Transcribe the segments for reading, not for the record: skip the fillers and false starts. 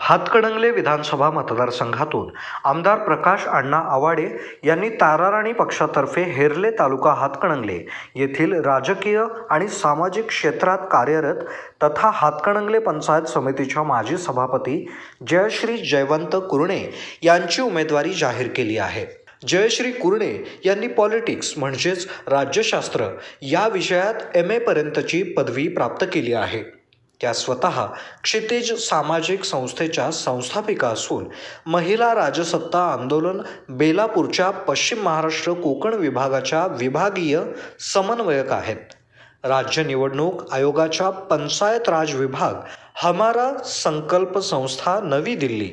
हातकणंगले विधानसभा मतदारसंघातून आमदार प्रकाश अण्णा आवाडे यांनी ताराराणी पक्षातर्फे हेरले तालुका हातकणंगले येथील राजकीय आणि सामाजिक क्षेत्रात कार्यरत तथा हातकणंगले पंचायत समितीच्या माजी सभापती जयश्री जयवंत कुरणे यांची उमेदवारी जाहीर केली आहे। जयश्री कुरणे यांनी पॉलिटिक्स म्हणजेच राज्यशास्त्र या विषयात MA पर्यंतची पदवी प्राप्त केली आहे। त्या स्वतः क्षितिज सामाजिक संस्थेच्या संस्थापिका असून महिला राजसत्ता आंदोलन बेलापूरच्या पश्चिम महाराष्ट्र कोकण विभागाच्या विभागीय समन्वयक आहेत। राज्य निवडणूक आयोगाच्या पंचायत राज विभाग हमारा संकल्प संस्था नवी दिल्ली,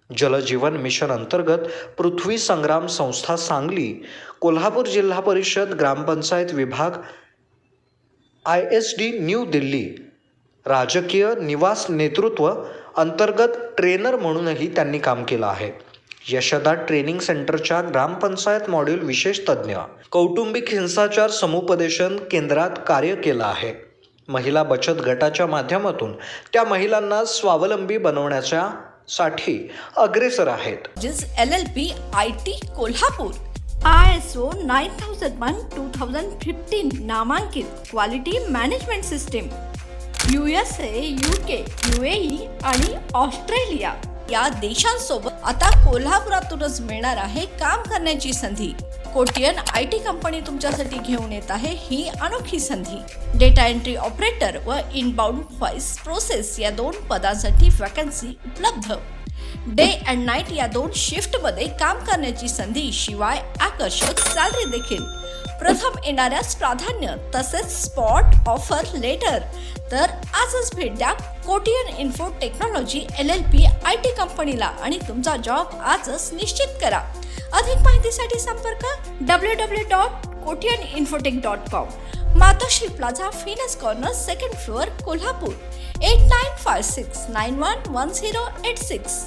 जलजीवन मिशन अंतर्गत पृथ्वी संग्राम संस्था सांगली, कोल्हापूर जिल्हा परिषद ग्रामपंचायत विभाग ISD न्यू दिल्ली, राजकीय निवास नेतृत्व अंतर्गत ट्रेनर म्हणूनही त्यांनी काम केलं आहे। यशदा ट्रेनिंग सेंटरच्या ग्रामपंचायत मॉड्यूल विशेष तज्ज्ञ, कौटुंबिक हिंसाचार समुपदेशन केंद्रात कार्य केलं आहे। महिला बचत गटाच्या माध्यमातून त्या महिलांना स्वावलंबी बनवण्यासाठी अग्रेसर आहेत। LLB IT कोल्हापूर, ISO 9001:2015 नामांकित quality management system, USA, UK, UAE आणि ऑस्ट्रेलिया या देशांसोबत आता कोल्हापुरातूनच मिळणार आहे काम करण्याची संधी। कोटियन IT कंपनी तुमच्यासाठी घेऊन येत आहे ही अनोखी संधी। डेटा एंट्री ऑपरेटर व इनबाउंड व्हॉइस प्रोसेस या 2 पदांसाठी वॅकन्सी उपलब्ध। डे अँड नाईट या 2 शिफ्टमध्ये काम करण्याची संधी, शिवाय आकर्षक सॅलरी देखील। प्रथम येणाऱ्यास प्राधान्य तसेच स्पॉट ऑफर लेटर। तर आजच भेट द्या Kotian info technology LLP IT कंपनीला आणि तुमचा जॉब आजच निश्चित करा। अधिक माहितीसाठी संपर्क www.kotiyaninfotech.com, मातोश्री प्लाझा, फिनस कॉर्नर, 2nd फ्लोअर, कोल्हापूर, 8956911086।